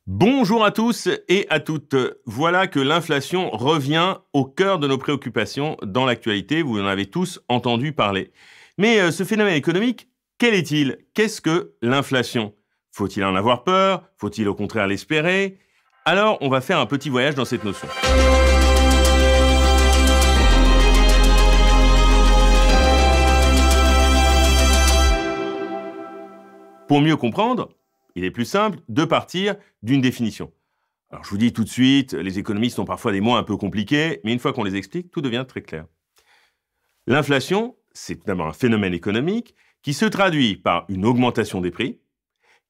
Bonjour à tous et à toutes. Voilà que l'inflation revient au cœur de nos préoccupations dans l'actualité. Vous en avez tous entendu parler. Mais ce phénomène économique, quel est-il? Qu'est-ce que l'inflation? Faut-il en avoir peur? Faut-il au contraire l'espérer? Alors, on va faire un petit voyage dans cette notion. Pour mieux comprendre, il est plus simple de partir d'une définition. Alors je vous dis tout de suite, les économistes ont parfois des mots un peu compliqués, mais une fois qu'on les explique, tout devient très clair. L'inflation, c'est d'abord un phénomène économique qui se traduit par une augmentation des prix,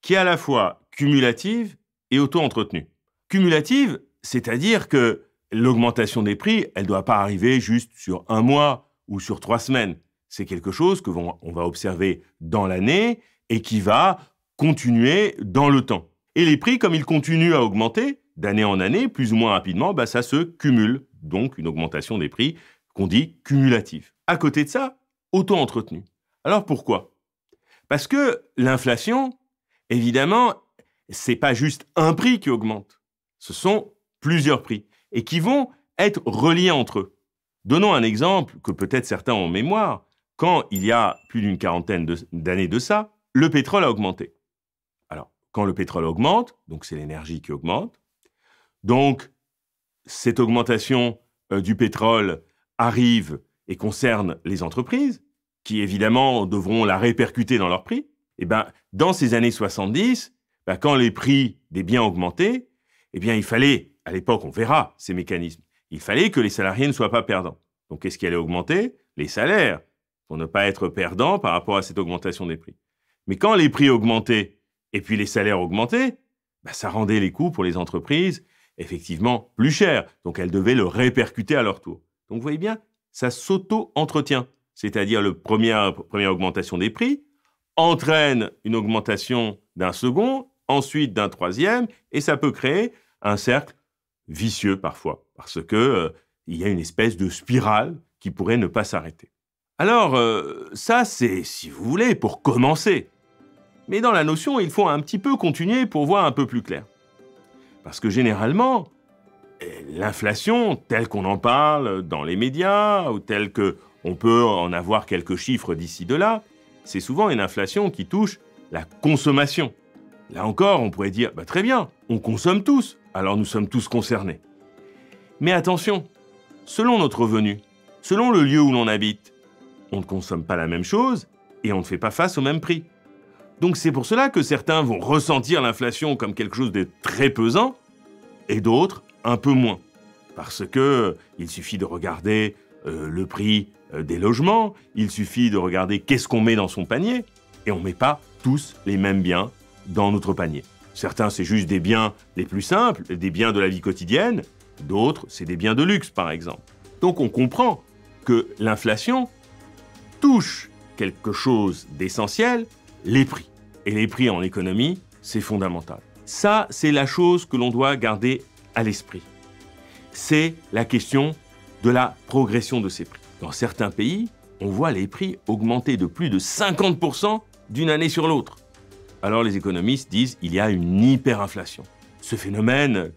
qui est à la fois cumulative et auto-entretenue. Cumulative, c'est-à-dire que l'augmentation des prix, elle ne doit pas arriver juste sur un mois ou sur 3 semaines. C'est quelque chose qu'on va observer dans l'année et qui va continuer dans le temps. Et les prix, comme ils continuent à augmenter d'année en année, plus ou moins rapidement, ça se cumule. Donc une augmentation des prix qu'on dit cumulative. À côté de ça, auto-entretenue. Alors pourquoi? Parce que l'inflation, évidemment, c'est pas juste un prix qui augmente. Ce sont plusieurs prix et qui vont être reliés entre eux. Donnons un exemple que peut-être certains ont en mémoire. Quand il y a plus d'une quarantaine d'années de ça, le pétrole a augmenté. Alors, quand le pétrole augmente, donc c'est l'énergie qui augmente, donc cette augmentation du pétrole arrive et concerne les entreprises, qui évidemment devront la répercuter dans leurs prix. Et dans ces années 70, quand les prix des biens augmentaient, il fallait, à l'époque on verra ces mécanismes, il fallait que les salariés ne soient pas perdants. Donc qu'est-ce qui allait augmenter? Les salaires, pour ne pas être perdants par rapport à cette augmentation des prix. Mais quand les prix augmentaient et puis les salaires augmentaient, ça rendait les coûts pour les entreprises effectivement plus chers. Donc elles devaient le répercuter à leur tour. Donc vous voyez bien, ça s'auto-entretient. C'est-à-dire la première augmentation des prix entraîne une augmentation d'un second, ensuite d'un troisième, et ça peut créer un cercle vicieux parfois, parce que il y a une espèce de spirale qui pourrait ne pas s'arrêter. Alors, ça c'est, si vous voulez, pour commencer. Mais dans la notion, il faut un petit peu continuer pour voir un peu plus clair. Parce que généralement, l'inflation, telle qu'on en parle dans les médias, ou telle qu'on peut en avoir quelques chiffres d'ici de là, c'est souvent une inflation qui touche la consommation. Là encore, on pourrait dire, très bien, on consomme tous, alors nous sommes tous concernés. Mais attention, selon notre revenu, selon le lieu où l'on habite, on ne consomme pas la même chose et on ne fait pas face au même prix. Donc c'est pour cela que certains vont ressentir l'inflation comme quelque chose de très pesant et d'autres un peu moins. Parce que il suffit de regarder le prix des logements, il suffit de regarder qu'est-ce qu'on met dans son panier et on ne met pas tous les mêmes biens dans notre panier. Certains, c'est juste des biens les plus simples, des biens de la vie quotidienne, d'autres, c'est des biens de luxe par exemple. Donc on comprend que l'inflation touche quelque chose d'essentiel, les prix. Et les prix en économie, c'est fondamental. Ça, c'est la chose que l'on doit garder à l'esprit. C'est la question de la progression de ces prix. Dans certains pays, on voit les prix augmenter de plus de 50% d'une année sur l'autre. Alors les économistes disent qu'il y a une hyperinflation. Ce phénomène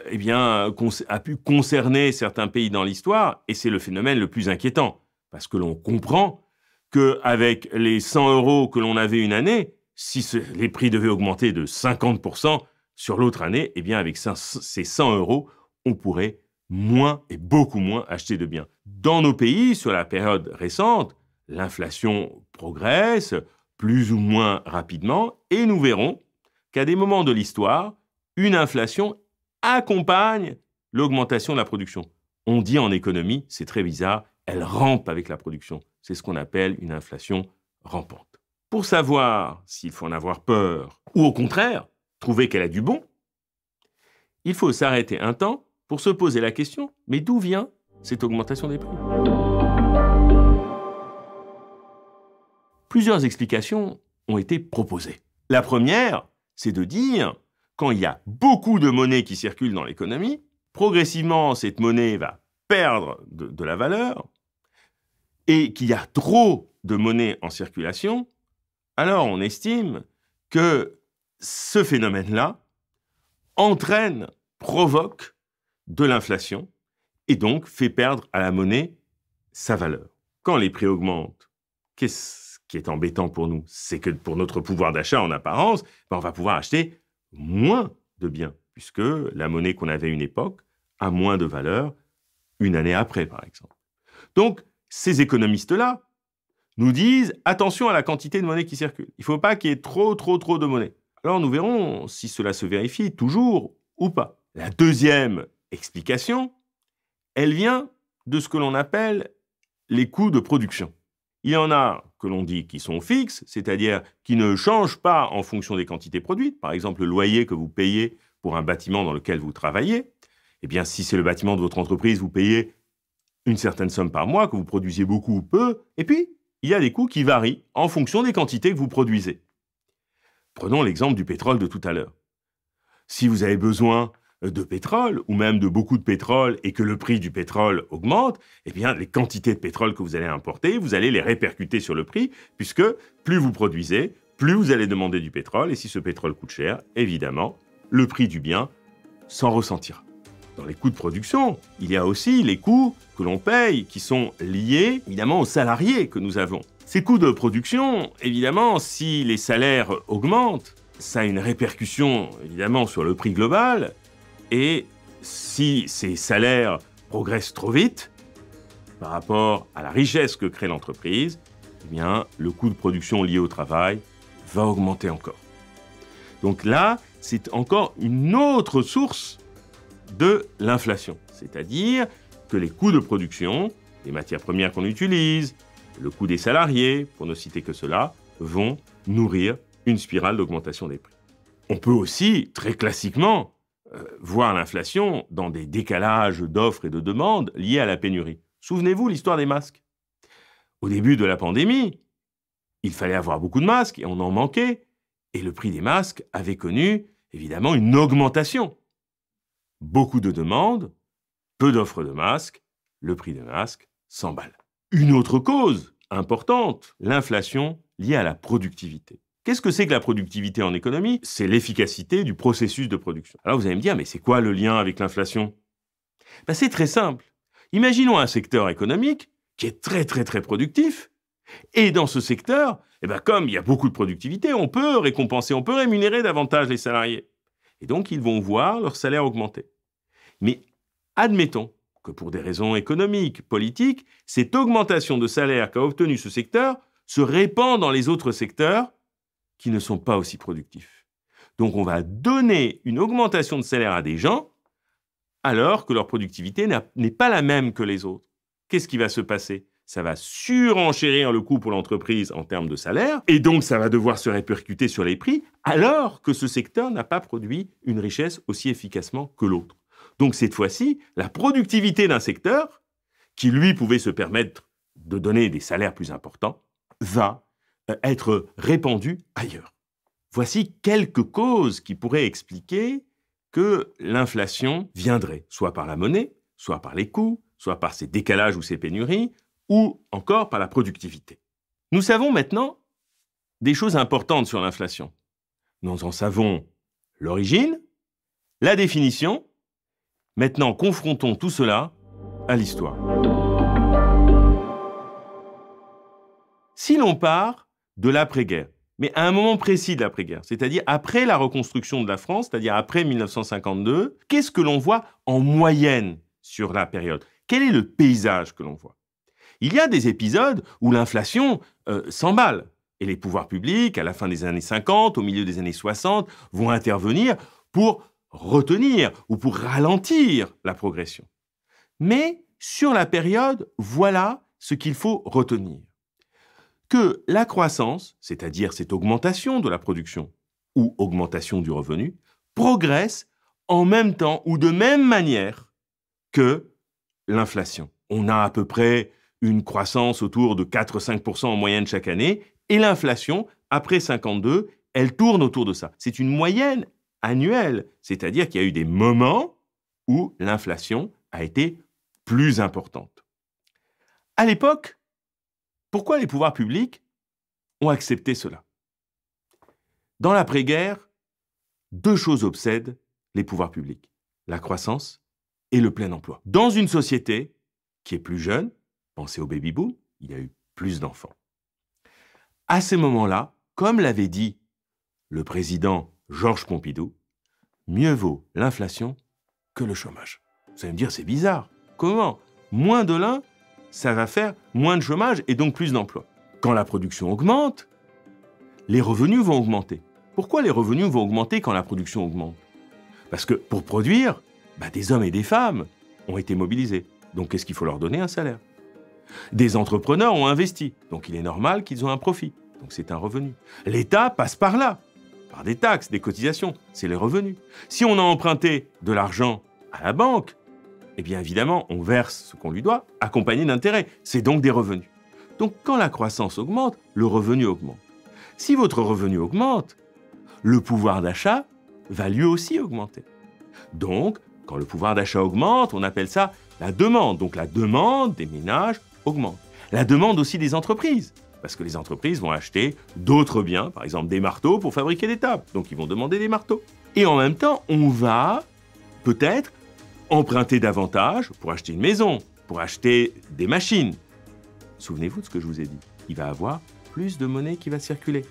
a pu concerner certains pays dans l'histoire et c'est le phénomène le plus inquiétant. Parce que l'on comprend qu'avec les 100 € que l'on avait une année, si les prix devaient augmenter de 50% sur l'autre année, avec ces 100 €, on pourrait moins et beaucoup moins acheter de biens. Dans nos pays, sur la période récente, l'inflation progresse plus ou moins rapidement et nous verrons qu'à des moments de l'histoire, une inflation accompagne l'augmentation de la production. On dit en économie, c'est très bizarre, elle rampe avec la production. C'est ce qu'on appelle une inflation rampante. Pour savoir s'il faut en avoir peur ou au contraire, trouver qu'elle a du bon, il faut s'arrêter un temps pour se poser la question, mais d'où vient cette augmentation des prix? Plusieurs explications ont été proposées. La première, c'est de dire, quand il y a beaucoup de monnaie qui circule dans l'économie, progressivement cette monnaie va perdre de la valeur, et qu'il y a trop de monnaie en circulation, alors on estime que ce phénomène-là provoque de l'inflation et donc fait perdre à la monnaie sa valeur. Quand les prix augmentent, qu'est-ce qui est embêtant pour nous? C'est que pour notre pouvoir d'achat en apparence, on va pouvoir acheter moins de biens, puisque la monnaie qu'on avait à une époque a moins de valeur une année après, par exemple. Donc, ces économistes-là nous disent attention à la quantité de monnaie qui circule. Il ne faut pas qu'il y ait trop de monnaie. Alors, nous verrons si cela se vérifie toujours ou pas. La deuxième explication, elle vient de ce que l'on appelle les coûts de production. Il y en a que l'on dit qui sont fixes, c'est-à-dire qui ne changent pas en fonction des quantités produites. Par exemple, le loyer que vous payez pour un bâtiment dans lequel vous travaillez, eh bien, si c'est le bâtiment de votre entreprise, vous payez une certaine somme par mois, que vous produisiez beaucoup ou peu. Et puis, il y a des coûts qui varient en fonction des quantités que vous produisez. Prenons l'exemple du pétrole de tout à l'heure. Si vous avez besoin de pétrole, ou même de beaucoup de pétrole, et que le prix du pétrole augmente, eh bien, les quantités de pétrole que vous allez importer, vous allez les répercuter sur le prix, puisque plus vous produisez, plus vous allez demander du pétrole, et si ce pétrole coûte cher, évidemment, le prix du bien s'en ressentira. Dans les coûts de production, il y a aussi les coûts que l'on paye, qui sont liés, évidemment, aux salariés que nous avons. Ces coûts de production, évidemment, si les salaires augmentent, ça a une répercussion, évidemment, sur le prix global. Et si ces salaires progressent trop vite par rapport à la richesse que crée l'entreprise, eh bien, le coût de production lié au travail va augmenter encore. Donc là, c'est encore une autre source de l'inflation. C'est-à-dire que les coûts de production, les matières premières qu'on utilise, le coût des salariés, pour ne citer que cela, vont nourrir une spirale d'augmentation des prix. On peut aussi, très classiquement, voir l'inflation dans des décalages d'offres et de demandes liés à la pénurie. Souvenez-vous l'histoire des masques. Au début de la pandémie, il fallait avoir beaucoup de masques et on en manquait. Et le prix des masques avait connu, évidemment, une augmentation. Beaucoup de demandes, peu d'offres de masques, le prix des masques s'emballe. Une autre cause importante, l'inflation liée à la productivité. Qu'est-ce que c'est que la productivité en économie? C'est l'efficacité du processus de production. Alors vous allez me dire, mais c'est quoi le lien avec l'inflation? C'est très simple. Imaginons un secteur économique qui est très productif, et dans ce secteur, comme il y a beaucoup de productivité, on peut récompenser, on peut rémunérer davantage les salariés. Et donc ils vont voir leur salaire augmenter. Mais admettons que pour des raisons économiques, politiques, cette augmentation de salaire qu'a obtenu ce secteur se répand dans les autres secteurs qui ne sont pas aussi productifs. Donc on va donner une augmentation de salaire à des gens alors que leur productivité n'est pas la même que les autres. Qu'est-ce qui va se passer? Ça va surenchérir le coût pour l'entreprise en termes de salaire, et donc ça va devoir se répercuter sur les prix, alors que ce secteur n'a pas produit une richesse aussi efficacement que l'autre. Donc cette fois-ci, la productivité d'un secteur, qui lui pouvait se permettre de donner des salaires plus importants, va être répandue ailleurs. Voici quelques causes qui pourraient expliquer que l'inflation viendrait, soit par la monnaie, soit par les coûts, soit par ces décalages ou ces pénuries, ou encore par la productivité. Nous savons maintenant des choses importantes sur l'inflation. Nous en savons l'origine, la définition. Maintenant, confrontons tout cela à l'histoire. Si l'on part de l'après-guerre, mais à un moment précis de l'après-guerre, c'est-à-dire après la reconstruction de la France, c'est-à-dire après 1952, qu'est-ce que l'on voit en moyenne sur la période? Quel est le paysage que l'on voit? Il y a des épisodes où l'inflation s'emballe. Et les pouvoirs publics, à la fin des années 50, au milieu des années 60, vont intervenir pour retenir ou pour ralentir la progression. Mais sur la période, voilà ce qu'il faut retenir. Que la croissance, c'est-à-dire cette augmentation de la production ou augmentation du revenu, progresse en même temps ou de même manière que l'inflation. On a à peu près une croissance autour de 4-5% en moyenne chaque année, et l'inflation, après 52, elle tourne autour de ça. C'est une moyenne annuelle, c'est-à-dire qu'il y a eu des moments où l'inflation a été plus importante. À l'époque, pourquoi les pouvoirs publics ont accepté cela? Dans l'après-guerre, deux choses obsèdent les pouvoirs publics, la croissance et le plein emploi. Dans une société qui est plus jeune, pensez au baby-boom, il y a eu plus d'enfants. À ces moments-là, comme l'avait dit le président Georges Pompidou, mieux vaut l'inflation que le chômage. Vous allez me dire, c'est bizarre. Comment? Moins de l'un, ça va faire moins de chômage et donc plus d'emplois. Quand la production augmente, les revenus vont augmenter. Pourquoi les revenus vont augmenter quand la production augmente? Parce que pour produire, des hommes et des femmes ont été mobilisés. Donc qu'est-ce qu'il faut leur donner? Un salaire. Des entrepreneurs ont investi. Donc il est normal qu'ils ont un profit. Donc c'est un revenu. L'État passe par là, par des taxes, des cotisations. C'est les revenus. Si on a emprunté de l'argent à la banque, eh bien évidemment, on verse ce qu'on lui doit, accompagné d'intérêts. C'est donc des revenus. Donc quand la croissance augmente, le revenu augmente. Si votre revenu augmente, le pouvoir d'achat va lui aussi augmenter. Donc, quand le pouvoir d'achat augmente, on appelle ça la demande. Donc la demande des ménages augmente. La demande aussi des entreprises. Parce que les entreprises vont acheter d'autres biens, par exemple des marteaux pour fabriquer des tables. Donc ils vont demander des marteaux. Et en même temps, on va peut-être emprunter davantage pour acheter une maison, pour acheter des machines. Souvenez-vous de ce que je vous ai dit. Il va y avoir plus de monnaie qui va circuler.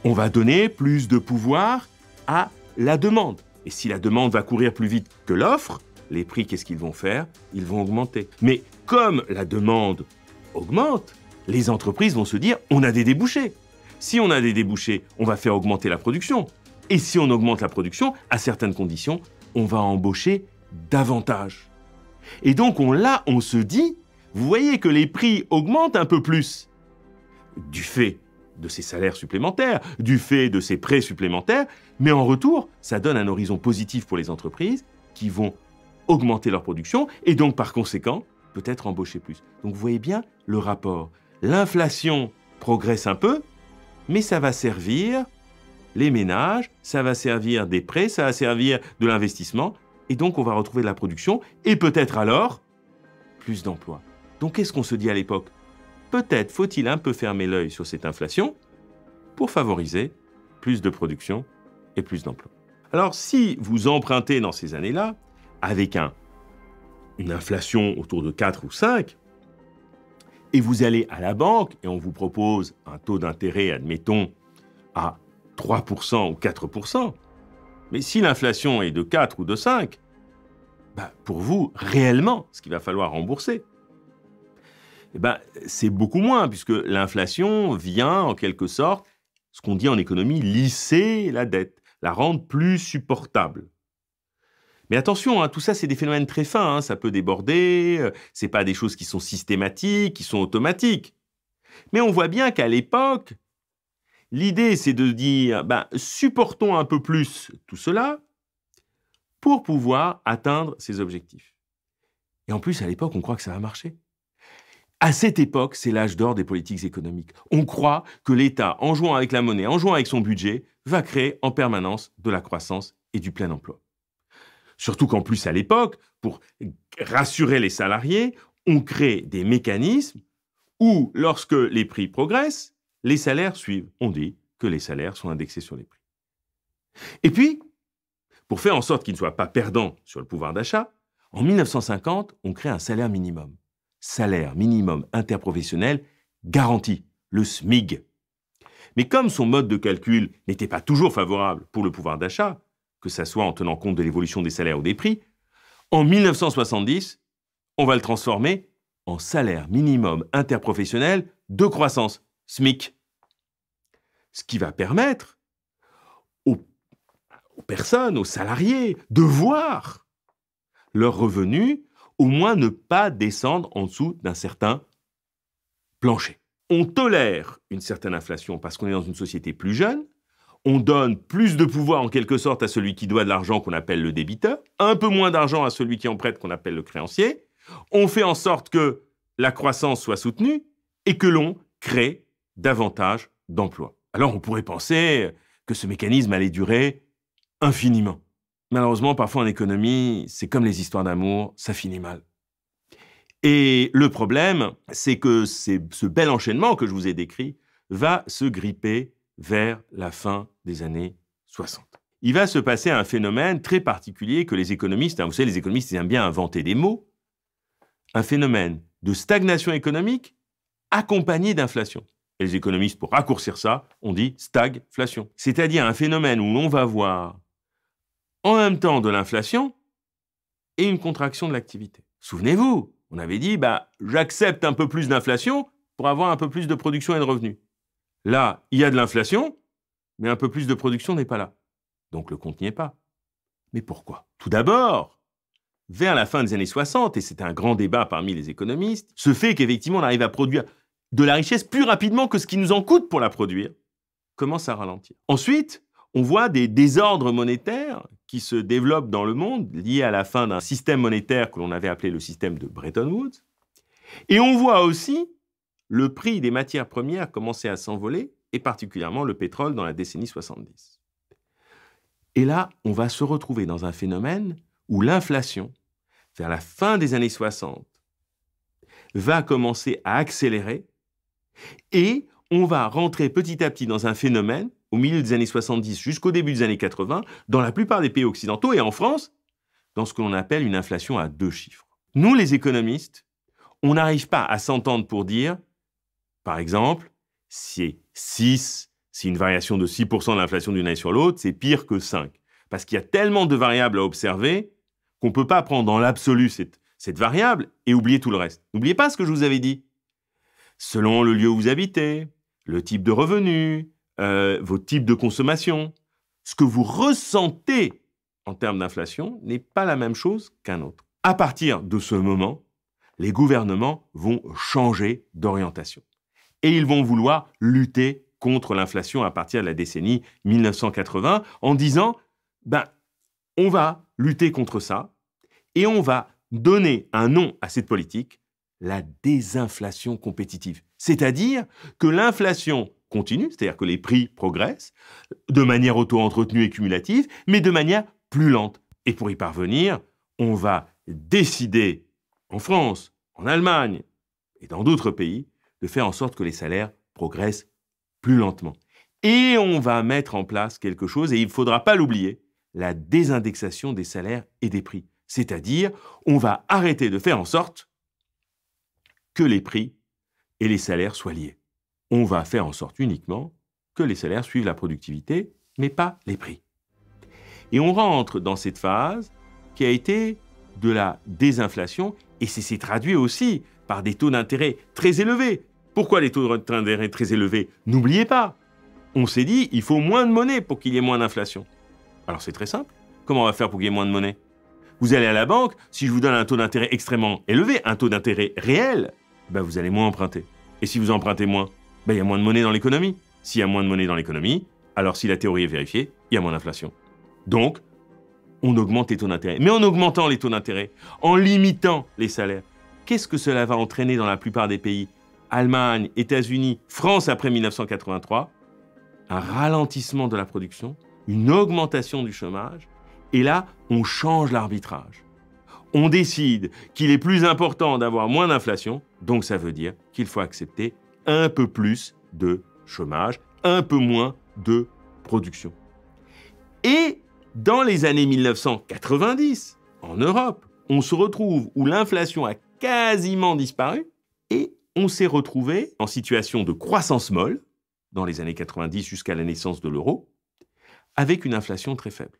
On va donner plus de pouvoir à la demande. Et si la demande va courir plus vite que l'offre, les prix, qu'est-ce qu'ils vont faire? Ils vont augmenter. Mais comme la demande augmente, les entreprises vont se dire « on a des débouchés ». Si on a des débouchés, on va faire augmenter la production. Et si on augmente la production, à certaines conditions, on va embaucher davantage. Et donc on se dit, vous voyez que les prix augmentent un peu plus du fait de ces salaires supplémentaires, du fait de ces prêts supplémentaires, mais en retour, ça donne un horizon positif pour les entreprises qui vont augmenter leur production et donc par conséquent, peut-être embaucher plus. Donc vous voyez bien le rapport. L'inflation progresse un peu, mais ça va servir les ménages, ça va servir des prêts, ça va servir de l'investissement, et donc on va retrouver de la production, et peut-être alors, plus d'emplois. Donc qu'est-ce qu'on se dit à l'époque? Peut-être faut-il un peu fermer l'œil sur cette inflation pour favoriser plus de production et plus d'emplois. Alors si vous empruntez dans ces années-là, avec une inflation autour de 4 ou 5, et vous allez à la banque et on vous propose un taux d'intérêt, admettons, à 3% ou 4%, mais si l'inflation est de 4 ou de 5, pour vous, réellement, ce qu'il va falloir rembourser, c'est beaucoup moins, puisque l'inflation vient, en quelque sorte, ce qu'on dit en économie, lisser la dette, la rendre plus supportable. Mais attention, tout ça, c'est des phénomènes très fins, ça peut déborder, c'est pas des choses qui sont systématiques, qui sont automatiques. Mais on voit bien qu'à l'époque, l'idée, c'est de dire, supportons un peu plus tout cela pour pouvoir atteindre ces objectifs. Et en plus, à l'époque, on croit que ça va marcher. À cette époque, c'est l'âge d'or des politiques économiques. On croit que l'État, en jouant avec la monnaie, en jouant avec son budget, va créer en permanence de la croissance et du plein emploi. Surtout qu'en plus, à l'époque, pour rassurer les salariés, on crée des mécanismes où, lorsque les prix progressent, les salaires suivent. On dit que les salaires sont indexés sur les prix. Et puis, pour faire en sorte qu'ils ne soient pas perdants sur le pouvoir d'achat, en 1950, on crée un salaire minimum. Salaire minimum interprofessionnel garanti, le SMIG. Mais comme son mode de calcul n'était pas toujours favorable pour le pouvoir d'achat, que ça soit en tenant compte de l'évolution des salaires ou des prix, en 1970, on va le transformer en salaire minimum interprofessionnel de croissance, SMIC. Ce qui va permettre aux personnes, aux salariés, de voir leurs revenus au moins ne pas descendre en dessous d'un certain plancher. On tolère une certaine inflation parce qu'on est dans une société plus jeune, on donne plus de pouvoir en quelque sorte à celui qui doit de l'argent qu'on appelle le débiteur, un peu moins d'argent à celui qui en prête qu'on appelle le créancier, on fait en sorte que la croissance soit soutenue et que l'on crée davantage d'emplois. Alors on pourrait penser que ce mécanisme allait durer infiniment. Malheureusement, parfois en économie, c'est comme les histoires d'amour, ça finit mal. Et le problème, c'est que ce bel enchaînement que je vous ai décrit va se gripper vers la fin des années 60. il va se passer un phénomène très particulier que les économistes, vous savez, les économistes, ils aiment bien inventer des mots, un phénomène de stagnation économique accompagné d'inflation. Et les économistes, pour raccourcir ça, on dit stagflation. C'est-à-dire un phénomène où l'on va voir en même temps de l'inflation et une contraction de l'activité. Souvenez-vous, on avait dit, j'accepte un peu plus d'inflation pour avoir un peu plus de production et de revenus. Là, il y a de l'inflation, mais un peu plus de production n'est pas là. Donc le compte n'y est pas. Mais pourquoi? Tout d'abord, vers la fin des années 60, et c'est un grand débat parmi les économistes, ce fait qu'effectivement on arrive à produire de la richesse plus rapidement que ce qui nous en coûte pour la produire, commence à ralentir. Ensuite, on voit des désordres monétaires qui se développent dans le monde, liés à la fin d'un système monétaire que l'on avait appelé le système de Bretton Woods. Et on voit aussi le prix des matières premières commencer à s'envoler, et particulièrement le pétrole dans la décennie 70. Et là, on va se retrouver dans un phénomène où l'inflation, vers la fin des années 60, va commencer à accélérer et on va rentrer petit à petit dans un phénomène, au milieu des années 70 jusqu'au début des années 80, dans la plupart des pays occidentaux et en France, dans ce que l'on appelle une inflation à 2 chiffres. Nous, les économistes, on n'arrive pas à s'entendre pour dire, par exemple, si une variation de 6% de l'inflation d'une année sur l'autre, c'est pire que 5. Parce qu'il y a tellement de variables à observer qu'on ne peut pas prendre dans l'absolu cette variable et oublier tout le reste. N'oubliez pas ce que je vous avais dit. Selon le lieu où vous habitez, le type de revenu, vos types de consommation, ce que vous ressentez en termes d'inflation n'est pas la même chose qu'un autre. À partir de ce moment, les gouvernements vont changer d'orientation. Et ils vont vouloir lutter contre l'inflation à partir de la décennie 1980 en disant on va lutter contre ça et on va donner un nom à cette politique, la désinflation compétitive. C'est-à-dire que l'inflation continue, c'est-à-dire que les prix progressent de manière auto-entretenue et cumulative, mais de manière plus lente. Et pour y parvenir, on va décider en France, en Allemagne et dans d'autres pays de faire en sorte que les salaires progressent plus lentement. Et on va mettre en place quelque chose, et il ne faudra pas l'oublier, la désindexation des salaires et des prix. C'est-à-dire, on va arrêter de faire en sorte que les prix et les salaires soient liés. On va faire en sorte uniquement que les salaires suivent la productivité, mais pas les prix. Et on rentre dans cette phase qui a été de la désinflation, et c'est traduit aussi par des taux d'intérêt très élevés. Pourquoi les taux d'intérêt très élevés? N'oubliez pas, on s'est dit, il faut moins de monnaie pour qu'il y ait moins d'inflation. Alors c'est très simple. Comment on va faire pour qu'il y ait moins de monnaie? Vous allez à la banque, si je vous donne un taux d'intérêt extrêmement élevé, un taux d'intérêt réel, vous allez moins emprunter. Et si vous empruntez moins, il y a moins de monnaie dans l'économie. S'il y a moins de monnaie dans l'économie, alors si la théorie est vérifiée, il y a moins d'inflation. Donc, on augmente les taux d'intérêt. Mais en augmentant les taux d'intérêt, en limitant les salaires, qu'est-ce que cela va entraîner dans la plupart des pays? Allemagne, États-Unis, France après 1983, un ralentissement de la production, une augmentation du chômage, et là, on change l'arbitrage. On décide qu'il est plus important d'avoir moins d'inflation, donc ça veut dire qu'il faut accepter un peu plus de chômage, un peu moins de production. Et dans les années 1990, en Europe, on se retrouve où l'inflation a quasiment disparu et on s'est retrouvé en situation de croissance molle, dans les années 90 jusqu'à la naissance de l'euro, avec une inflation très faible.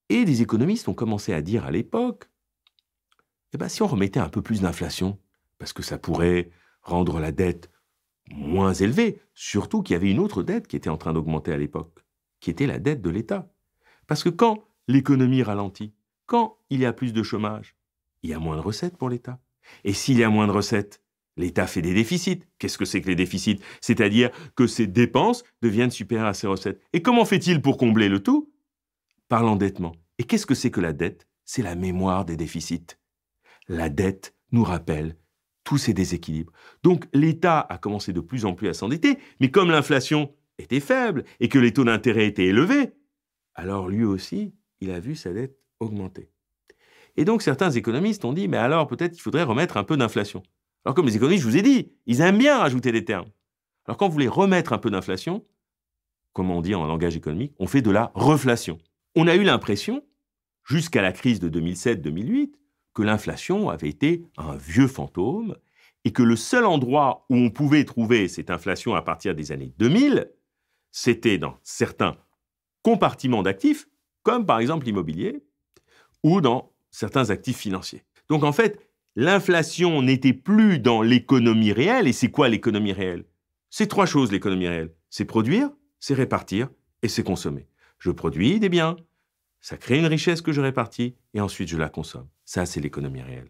Et des économistes ont commencé à dire à l'époque, si on remettait un peu plus d'inflation, parce que ça pourrait rendre la dette moins élevée, surtout qu'il y avait une autre dette qui était en train d'augmenter à l'époque, qui était la dette de l'État. Parce que quand l'économie ralentit, quand il y a plus de chômage, il y a moins de recettes pour l'État. Et s'il y a moins de recettes, l'État fait des déficits. Qu'est-ce que c'est que les déficits? C'est-à-dire que ses dépenses deviennent supérieures à ses recettes. Et comment fait-il pour combler le tout? Par l'endettement. Et qu'est-ce que c'est que la dette? C'est la mémoire des déficits. La dette nous rappelle tous ces déséquilibres. Donc l'État a commencé de plus en plus à s'endetter, mais comme l'inflation était faible et que les taux d'intérêt étaient élevés, alors lui aussi, il a vu sa dette augmenter. Et donc certains économistes ont dit, mais alors peut-être qu'il faudrait remettre un peu d'inflation. Alors comme les économistes, je vous ai dit, ils aiment bien rajouter des termes. Alors quand vous voulez remettre un peu d'inflation, comme on dit en langage économique, on fait de la reflation. On a eu l'impression, jusqu'à la crise de 2007-2008, que l'inflation avait été un vieux fantôme et que le seul endroit où on pouvait trouver cette inflation à partir des années 2000, c'était dans certains compartiments d'actifs, comme par exemple l'immobilier, ou dans certains actifs financiers. Donc en fait, l'inflation n'était plus dans l'économie réelle. Et c'est quoi l'économie réelle? C'est trois choses l'économie réelle. C'est produire, c'est répartir et c'est consommer. Je produis des biens, ça crée une richesse que je répartis et ensuite je la consomme. Ça, c'est l'économie réelle.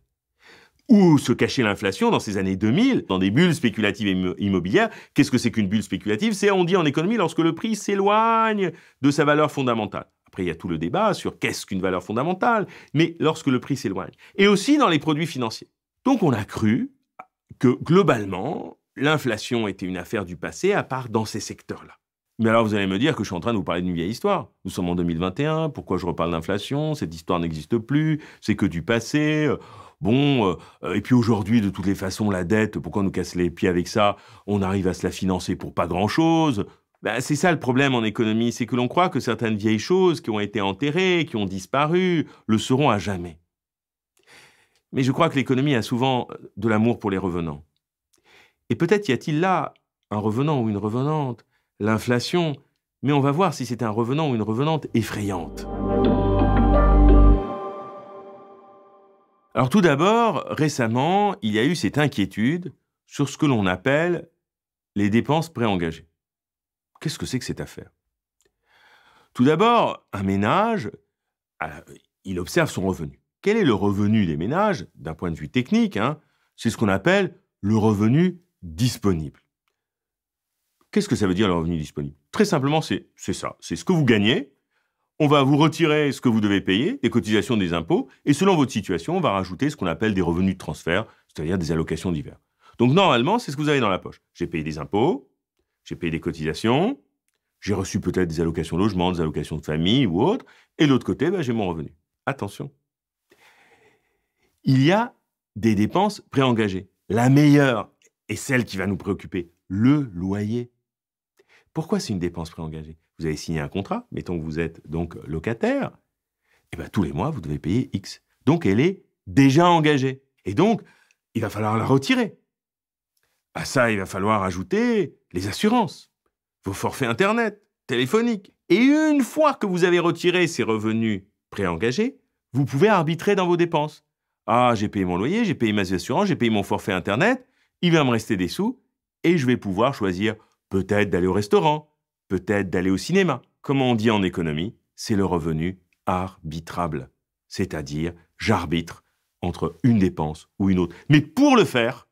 Où se cachait l'inflation dans ces années 2000, dans des bulles spéculatives immobilières? Qu'est-ce que c'est qu'une bulle spéculative? C'est, on dit en économie, lorsque le prix s'éloigne de sa valeur fondamentale. Après, il y a tout le débat sur qu'est-ce qu'une valeur fondamentale, mais lorsque le prix s'éloigne. Et aussi dans les produits financiers. Donc on a cru que, globalement, l'inflation était une affaire du passé, à part dans ces secteurs-là. Mais alors vous allez me dire que je suis en train de vous parler d'une vieille histoire. Nous sommes en 2021, pourquoi je reparle d'inflation? Cette histoire n'existe plus, c'est que du passé. Et puis aujourd'hui, de toutes les façons, la dette, pourquoi on nous casse les pieds avec ça? On arrive à se la financer pour pas grand-chose. C'est ça le problème en économie, c'est que l'on croit que certaines vieilles choses qui ont été enterrées, qui ont disparu, le seront à jamais. Mais je crois que l'économie a souvent de l'amour pour les revenants. Et peut-être y a-t-il là un revenant ou une revenante, l'inflation, mais on va voir si c'est un revenant ou une revenante effrayante. Alors tout d'abord, récemment, il y a eu cette inquiétude sur ce que l'on appelle les dépenses préengagées. Qu'est-ce que c'est que cette affaire? Tout d'abord, un ménage, il observe son revenu. Quel est le revenu des ménages, d'un point de vue technique? C'est ce qu'on appelle le revenu disponible. Qu'est-ce que ça veut dire le revenu disponible? Très simplement, c'est ça. C'est ce que vous gagnez. On va vous retirer ce que vous devez payer, des cotisations, des impôts, et selon votre situation, on va rajouter ce qu'on appelle des revenus de transfert, c'est-à-dire des allocations divers. Donc normalement, c'est ce que vous avez dans la poche. J'ai payé des impôts, j'ai payé des cotisations, j'ai reçu peut-être des allocations logement, des allocations de famille ou autres, et de l'autre côté, j'ai mon revenu. Attention. Il y a des dépenses préengagées. La meilleure est celle qui va nous préoccuper, le loyer. Pourquoi c'est une dépense préengagée? Vous avez signé un contrat, mettons que vous êtes donc locataire, et tous les mois, vous devez payer X. Donc, elle est déjà engagée. Et donc, il va falloir la retirer. À ça, il va falloir ajouter les assurances, vos forfaits Internet, téléphoniques. Et une fois que vous avez retiré ces revenus préengagés, vous pouvez arbitrer dans vos dépenses. Ah, j'ai payé mon loyer, j'ai payé mes assurances, j'ai payé mon forfait Internet, il va me rester des sous, et je vais pouvoir choisir peut-être d'aller au restaurant, peut-être d'aller au cinéma. Comme on dit en économie, c'est le revenu arbitrable. C'est-à-dire, j'arbitre entre une dépense ou une autre. Mais pour le faire,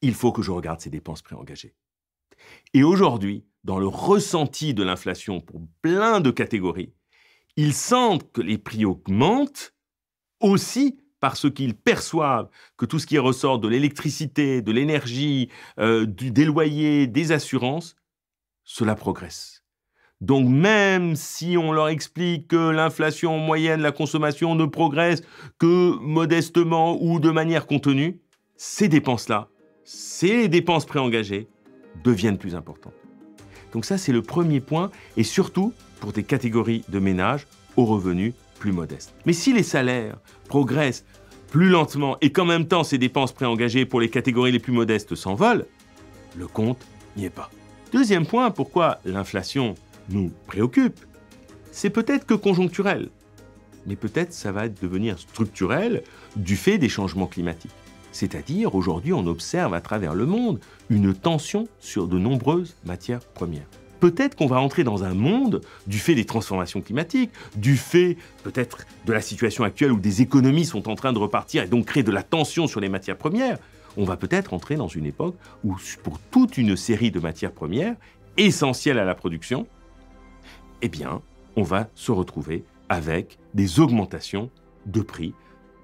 il faut que je regarde ces dépenses préengagées. Et aujourd'hui, dans le ressenti de l'inflation pour plein de catégories, ils sentent que les prix augmentent aussi parce qu'ils perçoivent que tout ce qui ressort de l'électricité, de l'énergie, des loyers, des assurances, cela progresse. Donc même si on leur explique que l'inflation moyenne, la consommation ne progresse que modestement ou de manière contenue, ces dépenses-là, ces dépenses préengagées, deviennent plus importantes. Donc ça, c'est le premier point, et surtout pour des catégories de ménages aux revenus plus modestes. Mais si les salaires progressent plus lentement et qu'en même temps ces dépenses préengagées pour les catégories les plus modestes s'envolent, le compte n'y est pas. Deuxième point, pourquoi l'inflation nous préoccupe, c'est peut-être que conjoncturel, mais peut-être ça va devenir structurel du fait des changements climatiques. C'est-à-dire, aujourd'hui, on observe à travers le monde une tension sur de nombreuses matières premières. Peut-être qu'on va entrer dans un monde, du fait des transformations climatiques, du fait peut-être de la situation actuelle où des économies sont en train de repartir et donc créer de la tension sur les matières premières, on va peut-être entrer dans une époque où, pour toute une série de matières premières, essentielles à la production, eh bien, on va se retrouver avec des augmentations de prix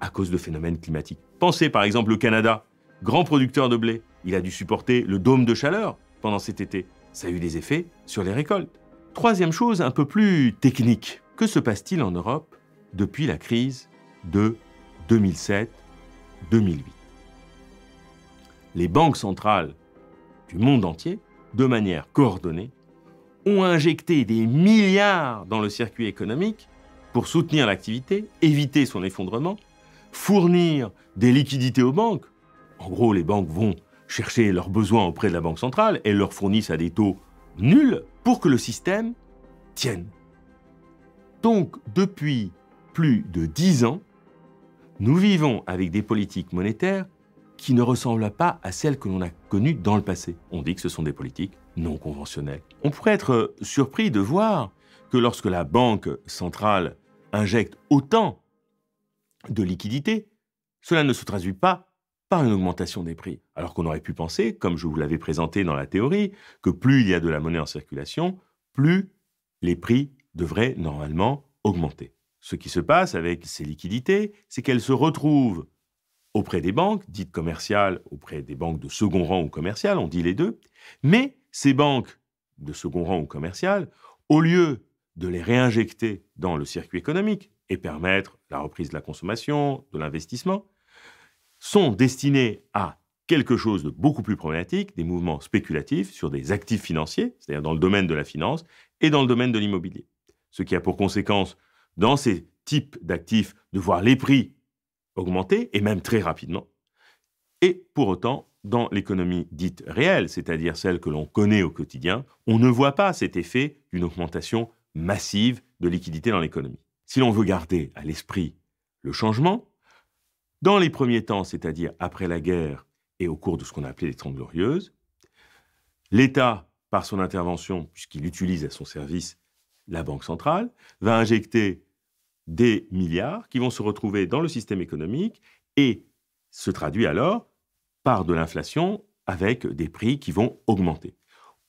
à cause de phénomènes climatiques. Pensez par exemple le Canada, grand producteur de blé. Il a dû supporter le dôme de chaleur pendant cet été. Ça a eu des effets sur les récoltes. Troisième chose, un peu plus technique. Que se passe-t-il en Europe depuis la crise de 2007-2008 ? Les banques centrales du monde entier, de manière coordonnée, ont injecté des milliards dans le circuit économique pour soutenir l'activité, éviter son effondrement, fournir des liquidités aux banques. En gros, les banques vont chercher leurs besoins auprès de la Banque centrale et leur fournissent à des taux nuls pour que le système tienne. Donc, depuis plus de 10 ans, nous vivons avec des politiques monétaires qui ne ressemblent pas à celles que l'on a connues dans le passé. On dit que ce sont des politiques non conventionnelles. On pourrait être surpris de voir que lorsque la Banque centrale injecte autant de liquidités, cela ne se traduit pas par une augmentation des prix. Alors qu'on aurait pu penser, comme je vous l'avais présenté dans la théorie, que plus il y a de la monnaie en circulation, plus les prix devraient normalement augmenter. Ce qui se passe avec ces liquidités, c'est qu'elles se retrouvent auprès des banques, dites commerciales, auprès des banques de second rang ou commerciales, on dit les deux, mais ces banques de second rang ou commerciales, au lieu de les réinjecter dans le circuit économique et permettre la reprise de la consommation, de l'investissement, sont destinées à quelque chose de beaucoup plus problématique, des mouvements spéculatifs sur des actifs financiers, c'est-à-dire dans le domaine de la finance et dans le domaine de l'immobilier. Ce qui a pour conséquence, dans ces types d'actifs, de voir les prix augmenter, et même très rapidement. Et pour autant, dans l'économie dite réelle, c'est-à-dire celle que l'on connaît au quotidien, on ne voit pas cet effet d'une augmentation massive de liquidité dans l'économie. Si l'on veut garder à l'esprit le changement, dans les premiers temps, c'est-à-dire après la guerre et au cours de ce qu'on a appelé les Trente Glorieuses, l'État, par son intervention, puisqu'il utilise à son service la Banque centrale, va injecter des milliards qui vont se retrouver dans le système économique et se traduit alors par de l'inflation avec des prix qui vont augmenter.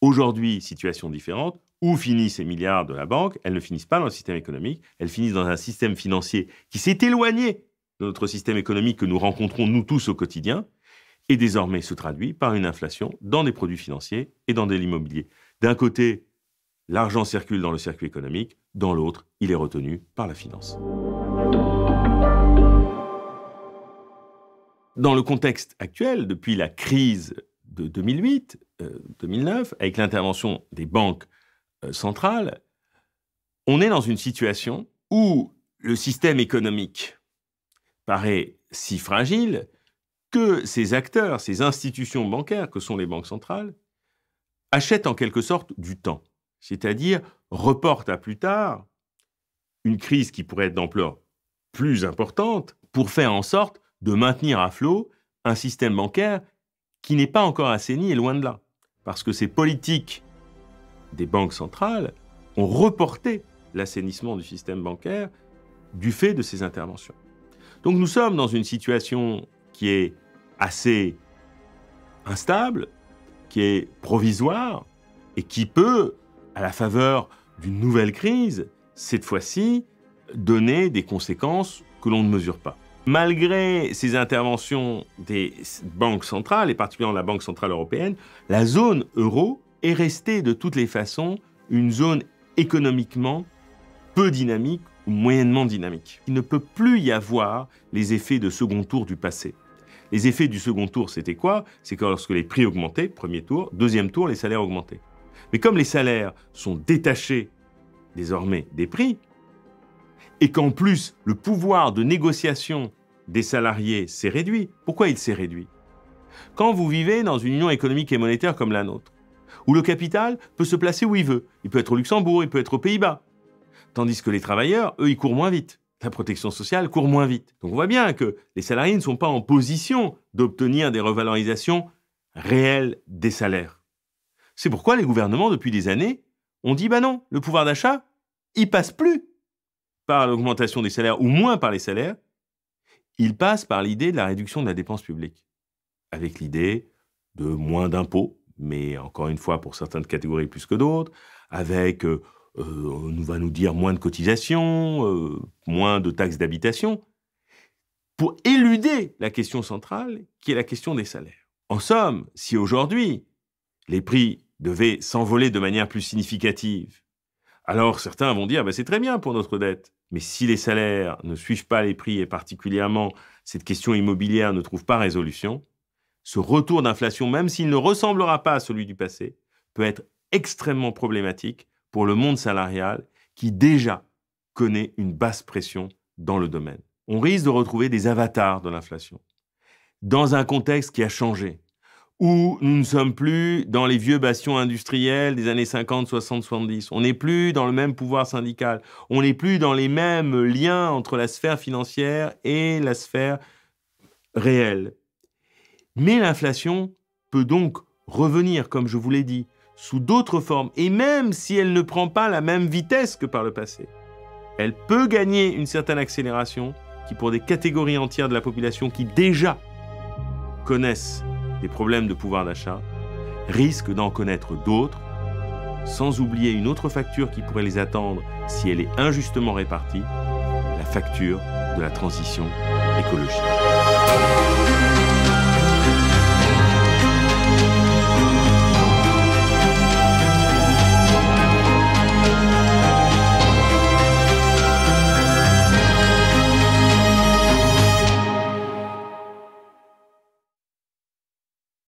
Aujourd'hui, situation différente, où finissent ces milliards de la banque? Elles ne finissent pas dans le système économique, elles finissent dans un système financier qui s'est éloigné de notre système économique que nous rencontrons nous tous au quotidien et désormais se traduit par une inflation dans des produits financiers et dans de l'immobilier. D'un côté, l'argent circule dans le circuit économique, dans l'autre, il est retenu par la finance. Dans le contexte actuel, depuis la crise de 2008-2009, avec l'intervention des banques centrales, on est dans une situation où le système économique paraît si fragile que ces acteurs, ces institutions bancaires que sont les banques centrales, achètent en quelque sorte du temps. C'est-à-dire reportent à plus tard une crise qui pourrait être d'ampleur plus importante pour faire en sorte de maintenir à flot un système bancaire qui n'est pas encore assaini et loin de là. Parce que ces politiques des banques centrales ont reporté l'assainissement du système bancaire du fait de ces interventions. Donc nous sommes dans une situation qui est assez instable, qui est provisoire et qui peut, à la faveur d'une nouvelle crise, cette fois-ci, donner des conséquences que l'on ne mesure pas. Malgré ces interventions des banques centrales, et particulièrement la Banque centrale européenne, la zone euro est restée de toutes les façons une zone économiquement peu dynamique ou moyennement dynamique. Il ne peut plus y avoir les effets de second tour du passé. Les effets du second tour, c'était quoi? C'est que lorsque les prix augmentaient, premier tour, deuxième tour, les salaires augmentaient. Mais comme les salaires sont détachés désormais des prix, et qu'en plus, le pouvoir de négociation des salariés s'est réduit. Pourquoi il s'est réduit? Quand vous vivez dans une union économique et monétaire comme la nôtre, où le capital peut se placer où il veut, il peut être au Luxembourg, il peut être aux Pays-Bas, tandis que les travailleurs, eux, ils courent moins vite. La protection sociale court moins vite. Donc on voit bien que les salariés ne sont pas en position d'obtenir des revalorisations réelles des salaires. C'est pourquoi les gouvernements, depuis des années, ont dit « bah non, le pouvoir d'achat, il passe plus par l'augmentation des salaires, ou moins par les salaires, il passe par l'idée de la réduction de la dépense publique, avec l'idée de moins d'impôts, mais encore une fois pour certaines catégories plus que d'autres, avec, on va nous dire, moins de cotisations, moins de taxes d'habitation, pour éluder la question centrale, qui est la question des salaires. En somme, si aujourd'hui, les prix devaient s'envoler de manière plus significative, alors certains vont dire, c'est très bien pour notre dette. Mais si les salaires ne suivent pas les prix, et particulièrement cette question immobilière ne trouve pas résolution, ce retour d'inflation, même s'il ne ressemblera pas à celui du passé, peut être extrêmement problématique pour le monde salarial qui déjà connaît une basse pression dans le domaine. On risque de retrouver des avatars de l'inflation dans un contexte qui a changé, où nous ne sommes plus dans les vieux bastions industriels des années 50, 60, 70. On n'est plus dans le même pouvoir syndical. On n'est plus dans les mêmes liens entre la sphère financière et la sphère réelle. Mais l'inflation peut donc revenir, comme je vous l'ai dit, sous d'autres formes, et même si elle ne prend pas la même vitesse que par le passé, elle peut gagner une certaine accélération qui, pour des catégories entières de la population qui déjà connaissent des problèmes de pouvoir d'achat, risquent d'en connaître d'autres, sans oublier une autre facture qui pourrait les attendre si elle est injustement répartie, la facture de la transition écologique.